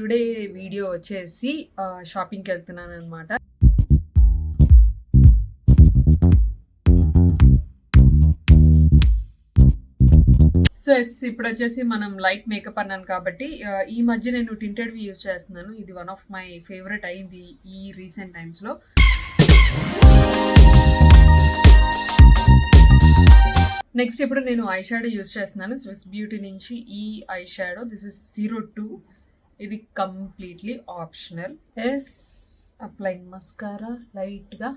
Today video వచ్చేసి షాపింగ్కి వెళ్తున్నాను అనమాట. సో ఇప్పుడు వచ్చేసి మనం లైట్ మేకప్ అన్నాను కాబట్టి ఈ మధ్య నేను టింటెడ్వి యూజ్ చేస్తున్నాను. ఇది వన్ ఆఫ్ మై ఫేవరెట్ అయింది ఈ రీసెంట్ టైమ్స్లో. నెక్స్ట్ ఇప్పుడు నేను ఐ షాడో యూజ్ చేస్తున్నాను స్విస్ బ్యూటీ నుంచి. ఈ ఐ షాడో దిస్ ఇస్ 02. ఇది కంప్లీట్లీ ఆప్షనల్. అప్లైయింగ్ మస్కారా లైట్గా.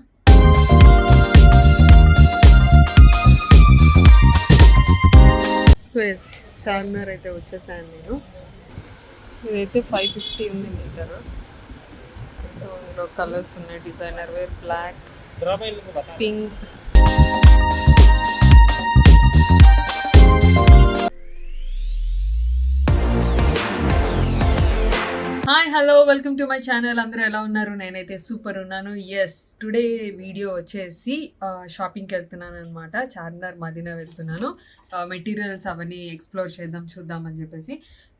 సో చార్మినార్ అయితే వచ్చేసాను నేను. ఇదైతే 550 ఉంది మీటర్. సో ఇందులో కలర్స్ ఉన్నాయి, designer wear, black, pink. Hi hello welcome to my channel. అందరూ ఎలా ఉన్నారు? నేనైతే సూపర్ ఉన్నాను. టుడే వీడియో వచ్చేసి షాపింగ్కి వెళ్తున్నాను అనమాట. చార్మినార్ మదీనా వెళ్తున్నాను. మెటీరియల్స్ అవన్నీ ఎక్స్ప్లోర్ చూద్దాం అని చెప్పేసి.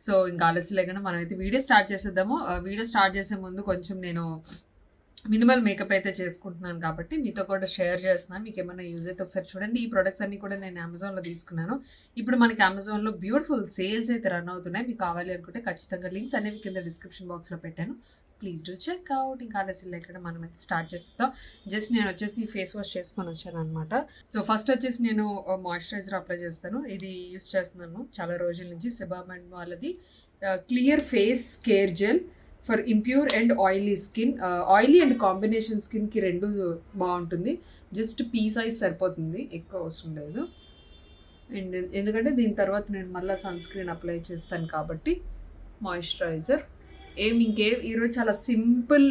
సో ఇంకా ఆలస్యం లేకుండా మనమైతే వీడియో స్టార్ట్ చేసేద్దాము. వీడియో స్టార్ట్ చేసే ముందు కొంచెం నేను మినిమల్ మేకప్ అయితే చేసుకుంటున్నాను కాబట్టి మీతో కూడా షేర్ చేస్తున్నాను. మీకు ఏమైనా యూజ్ అయితే ఒకసారి చూడండి. ఈ ప్రొడక్ట్స్ అన్ని కూడా నేను అమెజాన్లో తీసుకున్నాను. ఇప్పుడు మనకి అమెజాన్లో బ్యూటిఫుల్ సేల్స్ అయితే రన్ అవుతున్నాయి. మీకు కావాలి అనుకుంటే ఖచ్చితంగా లింక్స్ అనేవి కింద డిస్క్రిప్షన్ బాక్స్లో పెట్టాను. Please do check out. ఇంకా ఆలస్యం లేకుండా మనం అయితే స్టార్ట్ చేస్తాం. జస్ట్ నేను వచ్చేసి ఫేస్ వాష్ చేసుకొని వచ్చాను అనమాట. సో ఫస్ట్ వచ్చేసి నేను మాయిశ్చరైజర్ అప్లై చేస్తాను. ఇది యూస్ చేస్తున్నాను చాలా రోజుల నుంచి. సెబామెంట్ వాళ్ళది clear face care gel for impure and oily skin. Oily and combination స్కిన్కి రెండు బాగుంటుంది. జస్ట్ పీ సైజ్ సరిపోతుంది, ఎక్కువ అవసరం లేదు. అండ్ ఎందుకంటే దీని తర్వాత నేను మళ్ళీ సన్ స్క్రీన్ అప్లై చేస్తాను కాబట్టి మాయిశ్చరైజర్ ఈరోజు చాలా సింపుల్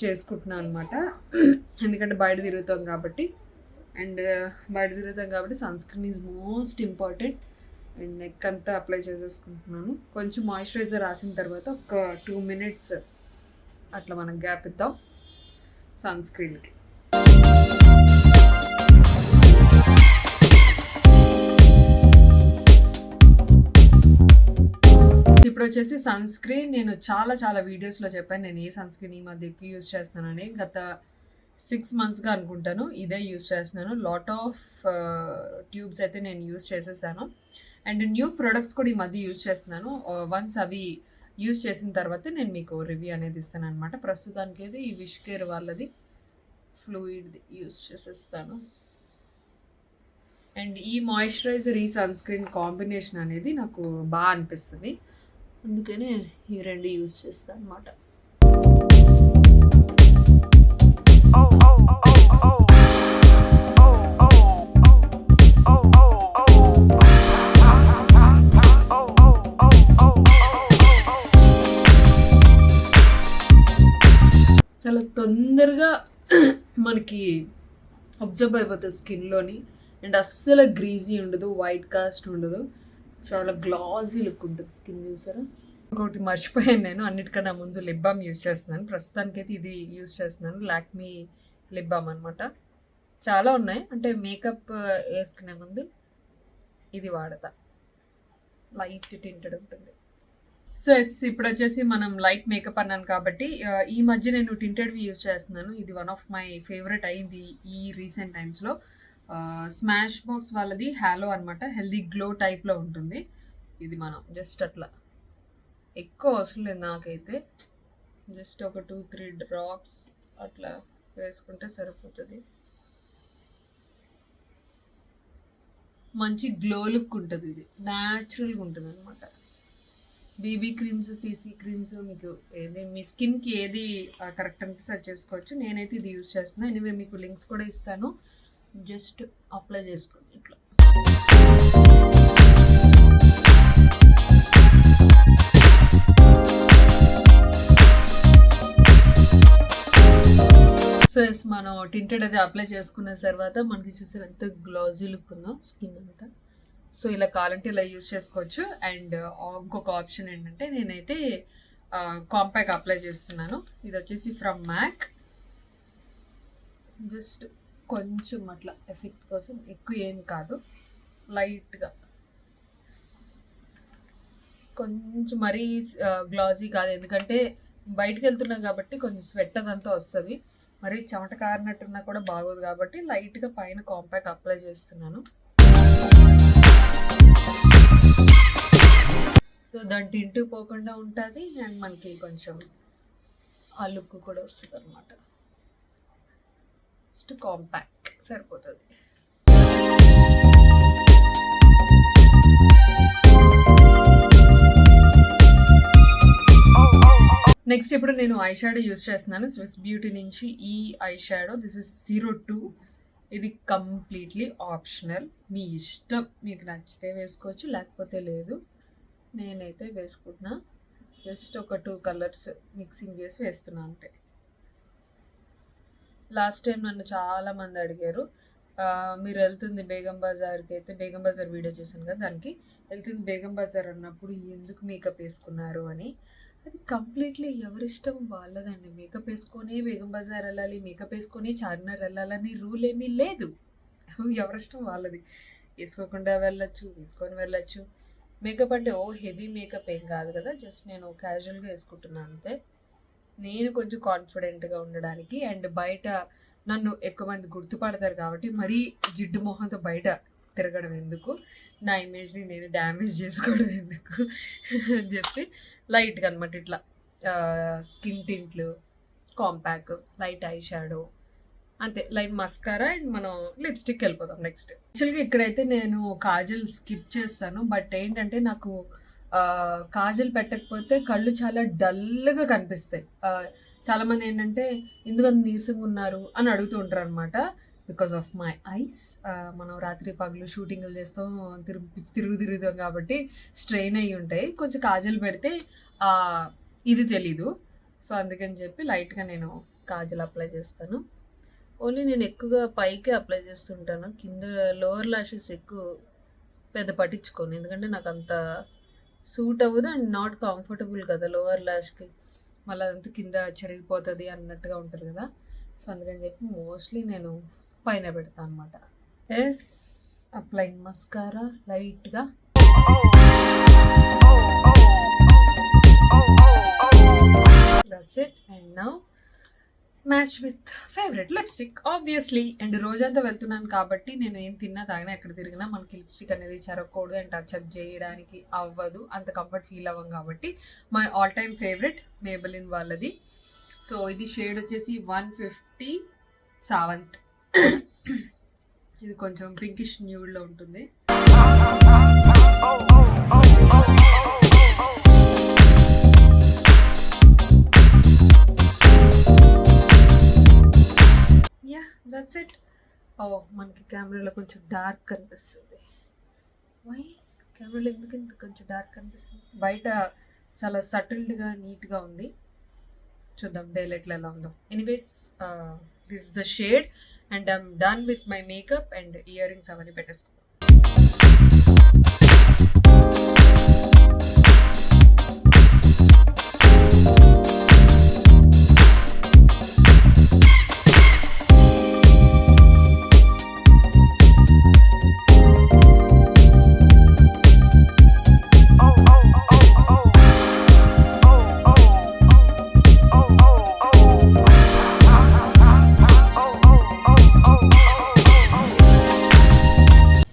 చేసుకుంటున్నాను అనమాట. ఎందుకంటే బయట తిరుగుతాం కాబట్టి. Sunscreen is most important. And neck అంతా అప్లై చేసేసుకుంటున్నాను. కొంచెం మాయిశ్చరైజర్ రాసిన తర్వాత ఒక 2 minutes అట్లా మనం గ్యాప్ ఇద్దాం సన్ స్క్రీన్కి. ఇప్పుడు వచ్చేసి సన్ స్క్రీన్ నేను చాలా వీడియోస్లో చెప్పాను నేను ఏ సన్ స్క్రీన్ ఈ మధ్య ఎక్కువ యూజ్ చేస్తున్నానని. గత 6 monthsగా అనుకుంటాను ఇదే యూజ్ చేస్తున్నాను. లాట్ ఆఫ్ ట్యూబ్స్ అయితే నేను యూజ్ చేసేసాను. అండ్ న్యూ ప్రొడక్ట్స్ కూడా ఈ మధ్య యూజ్ చేస్తున్నాను. వన్స్ అవి యూజ్ చేసిన తర్వాత నేను మీకు రివ్యూ అనేది ఇస్తాను అనమాట. ప్రస్తుతానికి అయితే ఈ విష్ కేర్ వాళ్ళది ఫ్లూయిడ్ది యూజ్ చేసేస్తాను. అండ్ ఈ మాయిశ్చరైజర్ ఈ సన్ స్క్రీన్ కాంబినేషన్ అనేది నాకు బాగా అనిపిస్తుంది. అందుకనే ఈ రెండు యూజ్ చేస్తాను అనమాట. చాలా తొందరగా మనకి అబ్జర్వ్ అయిపోతుంది స్కిన్లోని. అండ్ అస్సలు గ్రీజీ ఉండదు, వైట్ కాస్ట్ ఉండదు, చాలా గ్లాజీ లుక్ ఉంటుంది స్కిన్. చూసారా? ఇంకోటి మర్చిపోయాను, నేను అన్నిటికన్నా ముందు లిప్ బామ్ యూజ్ చేస్తున్నాను. ప్రస్తుతానికైతే ఇది యూజ్ చేస్తున్నాను, లాక్మీ లిప్ బామ్ అనమాట. చాలా ఉన్నాయి, అంటే మేకప్ వేసుకునే ముందు ఇది వాడతా. లైట్ టింటెడ్ ఉంటుంది. సో ఇప్పుడు వచ్చేసి మనం లైట్ మేకప్ అన్నాను కాబట్టి ఈ మధ్య నేను టింటెడ్వి యూజ్ చేస్తున్నాను. ఇది వన్ ఆఫ్ మై ఫేవరెట్ అయింది ఈ రీసెంట్ టైమ్స్లో. స్మాష్ బాక్స్ వాళ్ళది హ్యాలో అనమాట. హెల్దీ గ్లో టైప్లో ఉంటుంది. ఇది మనం జస్ట్ అట్లా ఎక్కువ అవసరం లేదు నాకైతే. జస్ట్ ఒక 2-3 డ్రాప్స్ అట్లా వేసుకుంటే సరిపోతుంది. మంచి గ్లో లుక్ ఉంటుంది. ఇది న్యాచురల్గా ఉంటుంది అనమాట. బీబీ క్రీమ్స్, సీసీ క్రీమ్స్ మీకు ఏది మీ స్కిన్కి ఏది కరెక్ట్ అంటే సెర్చ్ చేసుకోవచ్చు. నేనైతే ఇది యూజ్ చేస్తున్నాను. ఎనీవే మీకు లింక్స్ కూడా ఇస్తాను. జస్ట్ అప్లై చేసుకోండి ఇట్లా. సో మనం టింటెడ్ అది అప్లై చేసుకున్న తర్వాత మనకి చూసారు ఎంత గ్లాజీ లుక్ ఉందో స్కిన్ అంతా. సో ఇలా కావాలంటే ఇలా యూజ్ చేసుకోవచ్చు. అండ్ ఇంకొక ఆప్షన్ ఏంటంటే నేనైతే కాంపాక్ట్ అప్లై చేస్తున్నాను. ఇది వచ్చేసి ఫ్రమ్ మ్యాక్. జస్ట్ కొంచెం అట్లా ఎఫెక్ట్ కోసం, ఎక్కువ ఏం కాదు, లైట్గా. కొంచెం మరీ గ్లాసీ కాదు, ఎందుకంటే బయటకు వెళ్తున్నాం కాబట్టి కొంచెం స్వెట్ అదంతా వస్తుంది. మరి చెమట కారినట్టున్నా కూడా బాగోదు కాబట్టి లైట్గా పైన కాంపాక్ట్ అప్లై చేస్తున్నాను. సో దాని టింటు పోకుండా ఉంటుంది అండ్ మనకి కొంచెం ఆ లుక్ కూడా వస్తుంది అనమాట. జస్ట్ కాంపాక్ట్ సరిపోతుంది. నెక్స్ట్ ఇప్పుడు నేను ఐ షాడో యూస్ చేస్తున్నాను స్విస్ బ్యూటీ నుంచి. ఈ ఐ షాడో దిస్ ఇస్ 02. ఇది కంప్లీట్లీ ఆప్షనల్, మీ ఇష్టం, మీకు నచ్చితే వేసుకోవచ్చు లేకపోతే లేదు. నేనైతే వేసుకుంటున్నా. జస్ట్ ఒక 2 కలర్స్ మిక్సింగ్ చేసి వేస్తున్నాను అంతే. లాస్ట్ టైం నన్ను చాలామంది అడిగారు, మీరు వెళ్తుంది బేగం బజార్కి, అయితే బేగం బజార్ వీడియో చేశాను కదా, దానికి వెళ్తుంది బేగం బజార్ అన్నప్పుడు ఎందుకు మేకప్ వేసుకున్నారు అని. అది కంప్లీట్లీ ఎవరిష్టం వాళ్ళదండి. మేకప్ వేసుకొని బేగం బజార్ వెళ్ళాలి, మేకప్ వేసుకొని చార్మినార్ వెళ్ళాలని రూల్ ఏమీ లేదు. ఎవరిష్టం వాళ్ళది. వేసుకోకుండా వెళ్ళొచ్చు, వేసుకొని వెళ్ళొచ్చు. మేకప్ అంటే హెవీ మేకప్ ఏం కాదు కదా, జస్ట్ నేను క్యాజువల్గా వేసుకుంటున్నాను అంతే. నేను కొంచెం కాన్ఫిడెంట్గా ఉండడానికి అండ్ బయట నన్ను ఎక్కువ మంది గుర్తుపడతారు కాబట్టి మరీ జిడ్డు మొహంతో బయట తిరగడం ఎందుకు, నా ఇమేజ్ని నేను డ్యామేజ్ చేసుకోవడం ఎందుకు అని చెప్పి లైట్గా అనమాట ఇట్లా స్కిన్ టింట్లు, కాంపాక్ట్, లైట్ ఐ షాడో అంతే, లైట్ మస్కారా అండ్ మనం లిప్స్టిక్ వెళ్ళిపోతాం నెక్స్ట్. యాక్చువల్గా ఇక్కడైతే నేను కాజల్ స్కిప్ చేస్తాను, బట్ ఏంటంటే నాకు కాజల్ పెట్టకపోతే కళ్ళు చాలా డల్గా కనిపిస్తాయి. చాలామంది ఏంటంటే ఎందుకంత నీరసంగా ఉన్నారు అని అడుగుతూ ఉంటారు అనమాట. Because of my eyes. మనం రాత్రి పగలు షూటింగ్లు చేస్తాం, తిరుగుతాం కాబట్టి స్ట్రెయిన్ అయ్యి ఉంటాయి. కొంచెం కాజల్ పెడితే ఇది తెలీదు. సో అందుకని చెప్పి లైట్గా నేను కాజల్ అప్లై చేస్తాను. ఓన్లీ నేను ఎక్కువగా పైకే అప్లై చేస్తుంటాను, కింద లోవర్ లాషెస్ ఎక్కువ పెద్ద పట్టించుకోను, ఎందుకంటే నాకు అంత సూట్ అవ్వదు అండ్ నాట్ కంఫర్టబుల్ కదా లోవర్ లాష్కి, మళ్ళీ అదంతా కింద చెరిగిపోతుంది అన్నట్టుగా ఉంటుంది కదా. సో అందుకని చెప్పి మోస్ట్లీ నేను పైన పెడతాను అనమాట. ఎస్, అప్లైయింగ్ మస్కారా లైట్గా. That's it. And now match with favourite lipstick obviously. And రోజంతా వెళ్తున్నాను కాబట్టి నేను ఏం తిన్నా తాగినా ఎక్కడ తిరిగినా మనకి లిప్స్టిక్ అనేది చెరగకూడదు అండ్ టచ్అప్ చేయడానికి అవ్వదు, అంత కంఫర్ట్ ఫీల్ అవ్వం కాబట్టి మై ఆల్ టైమ్ ఫేవరెట్ మేబెలిన్ వాళ్ళది. సో ఇది షేడ్ వచ్చేసి 150 సావంత్. ఇది కొంచెం పింకిష్ న్యూడ్లో ఉంటుంది. Yeah, that's it. మనకి కెమెరాలో కొంచెం డార్క్ కనిపిస్తుంది. వై కెమెరాలో ఎందుకు ఇంత కొంచెం డార్క్ కనిపిస్తుంది? బయట చాలా సటిల్డ్గా నీట్గా ఉంది. చూద్దాం డే లైట్లో ఎలా ఉందో. Anyways this is the shade and I'm done with my makeup and ear rings అవన్నీ పెట్టేసుకున్నాం.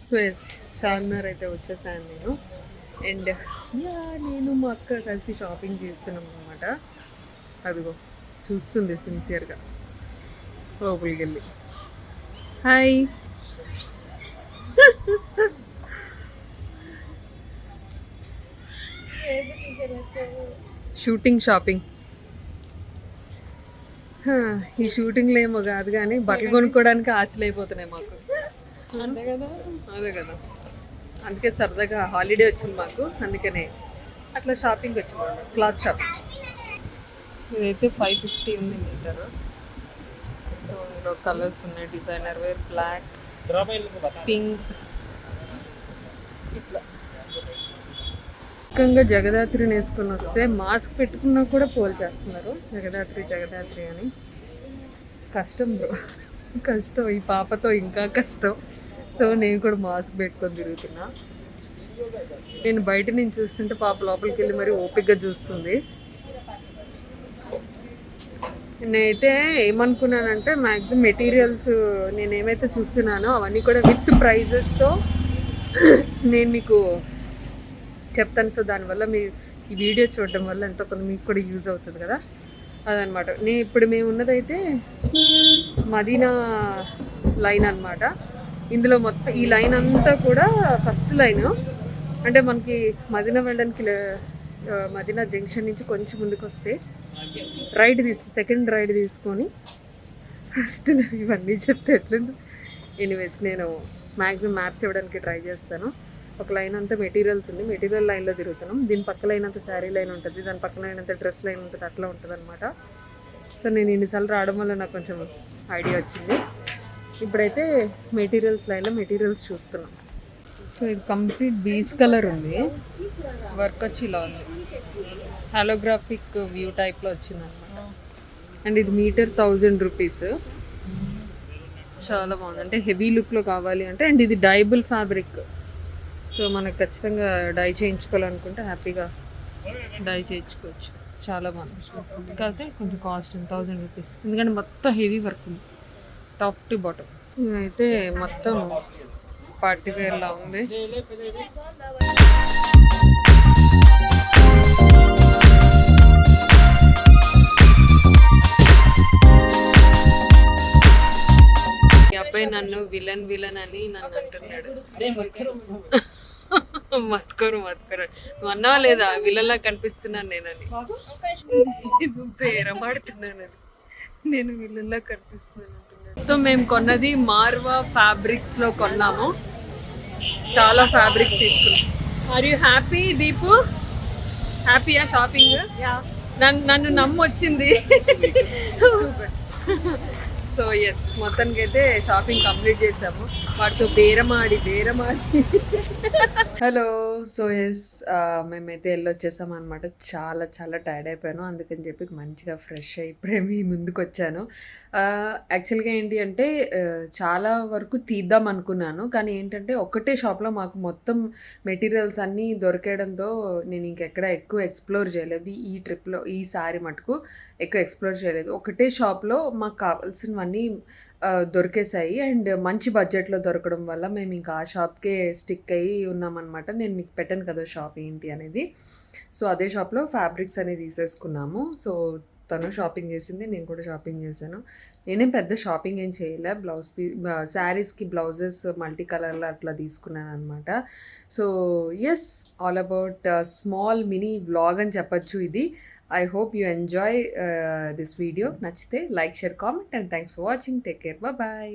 సో ఎస్, చార్మినార్ అయితే వచ్చేసాను నేను. అండ్ యా, నేను మా అక్క కలిసి షాపింగ్ చేస్తున్నాం అనమాట. అదిగో చూస్తుంది సిన్సియర్గా లోపలికి వెళ్ళి. హాయ్. షాపింగ్. ఈ షూటింగ్లో ఏమో కాదు కానీ బట్టలు కొనుక్కోవడానికి ఆస్తులు అయిపోతున్నాయి మాకు. అదే కదా, అందుకే సరదాగా హాలిడే వచ్చింది మాకు, అందుకనే అట్లా షాపింగ్ వచ్చింది, క్లాత్ షాపింగ్. ఇదైతే 550 ఉంది మీటర్. సో ఇందులో కలర్స్ ఉన్నాయి, డిజైనర్ వేర్, బ్లాక్, పింక్, ఇట్లా. ముఖ్యంగా జగదాత్రిని వేసుకొని వస్తే మాస్క్ పెట్టుకున్నా కూడా పోల్ చేస్తున్నారు, జగదాత్రి అని. కష్టం బ్రో, కష్టం. ఈ పాపతో ఇంకా కష్టం. సో నేను కూడా మాస్క్ పెట్టుకొని తిరుగుతున్నా. నేను బయట నుంచి చూస్తుంటే పాప లోపలికి వెళ్ళి మరి ఓపిక్గా చూస్తుంది. నేనైతే ఏమనుకున్నానంటే మ్యాక్సిమం మెటీరియల్స్ నేను ఏమైతే చూస్తున్నానో అవన్నీ కూడా విత్ ప్రైజెస్తో నేను మీకు చెప్తాను. సో దానివల్ల మీరు ఈ వీడియో చూడడం వల్ల ఎంతో కొంత మీకు కూడా యూజ్ అవుతుంది కదా, అదనమాట. ఇప్పుడు మేము ఉన్నదైతే మదీనా లైన్ అనమాట. ఇందులో మొత్తం ఈ లైన్ అంతా కూడా ఫస్ట్ లైన్ అంటే మనకి మదీనా వెళ్ళడానికి మదీనా జంక్షన్ నుంచి కొంచెం ముందుకు వస్తే సెకండ్ రైడ్ తీసుకొని ఫస్ట్ ఇవన్నీ చెప్తే ఎట్లుంది. ఎనీవేస్ నేను మ్యాక్సిమం మ్యాప్స్ ఇవ్వడానికి ట్రై చేస్తాను. ఒక లైన్ అంతా మెటీరియల్స్ ఉంది, మెటీరియల్ లైన్లో తిరుగుతున్నాం. దీని పక్క లైన్ అంతా శారీ లైన్ ఉంటుంది, దాని పక్క లైన్ అంతా డ్రెస్ లైన్ ఉంటుంది, అట్లా ఉంటుంది అనమాట. సో నేను ఇన్నిసార్లు రావడం వల్ల నాకు కొంచెం ఐడియా వచ్చింది. ఇప్పుడైతే మెటీరియల్స్ లైన్లో మెటీరియల్స్ చూస్తున్నాం. సో ఇది కంప్లీట్ బీస్ కలర్ ఉంది, వర్క్ వచ్చి ఇలా ఉంది, హాలోగ్రాఫిక్ వ్యూ టైప్లో వచ్చింది అనమాట. అండ్ ఇది మీటర్ 1000 రూపీస్. చాలా బాగుంది, అంటే హెవీ లుక్లో కావాలి అంటే. అండ్ ఇది డైబుల్ ఫ్యాబ్రిక్, సో మనకు ఖచ్చితంగా డై చేయించుకోవాలనుకుంటే హ్యాపీగా డై చేయించుకోవచ్చు. చాలా బాగుంది, కాకపోతే కొంచెం కాస్ట్ 1000 రూపీస్, ఎందుకంటే మొత్తం హెవీ వర్క్ ఉంది టాప్ టు బాటమ్. ఇదైతే మొత్తం పార్టీ వేర్లా ఉంది. ఈ అబ్బాయి నన్ను విలన్ అని నన్ను అంటున్నాడు. మత్కరు నువ్వు అన్నావా లేదా విలన్లా కనిపిస్తున్నాను నేనని. నేను బేరమాడుతున్నానని, నేను విలన్లా కనిపిస్తున్నాను అంటున్నాను. సో మేము కొన్నది మార్వా ఫ్యాబ్రిక్స్లో కొన్నాము. చాలా ఫ్యాబ్రిక్స్ తీసుకున్నాం. Are you happy Deepu? హ్యాపీయా షాపింగ్? నన్ను నమ్మొచ్చింది. సో ఎస్, మొత్తానికి అయితే షాపింగ్ కంప్లీట్ చేసాము. వాటితో బేరమాడి హలో. సో ఎస్, మేమైతే వెళ్ళొచ్చేసాం అనమాట. చాలా చాలా టైర్డ్ అయిపోయాను, అందుకని చెప్పి మంచిగా ఫ్రెష్ అయ్యి ఇప్పుడే మీ ముందుకు వచ్చాను. యాక్చువల్గా ఏంటి అంటే చాలా వరకు తీద్దాం అనుకున్నాను, కానీ ఏంటంటే ఒకటే షాప్లో మాకు మొత్తం మెటీరియల్స్ అన్నీ దొరికేయడంతో నేను ఇంకెక్కడ ఎక్కువ ఎక్స్ప్లోర్ చేయలేదు. ఈ ట్రిప్లో ఈసారి మటుకు ఎక్కువ ఎక్స్ప్లోర్ చేయలేదు. ఒకటే షాప్లో మాకు కావాల్సినవన్నీ దొరికేసాయి. అండ్ మంచి బడ్జెట్లో దొరకడం వల్ల మేము ఇంకా ఆ షాప్కే స్టిక్ అయ్యి ఉన్నామన్నమాట. నేను మీకు పెట్టాను కదా షాప్ ఏంటి అనేది. సో అదే షాప్లో ఫ్యాబ్రిక్స్ అనేది తీసేసుకున్నాము. సో తను షాపింగ్ చేసింది, నేను కూడా షాపింగ్ చేశాను. నేనేం పెద్ద షాపింగ్ ఏం చేయలే. శారీస్కి బ్లౌజెస్ మల్టీ కలర్లో అట్లా తీసుకున్నాను అనమాట. So yes, all about small mini vlog అని చెప్పచ్చు ఇది. I hope you enjoy this video. Nachite, like, share, comment, and thanks for watching. Take care. Bye bye.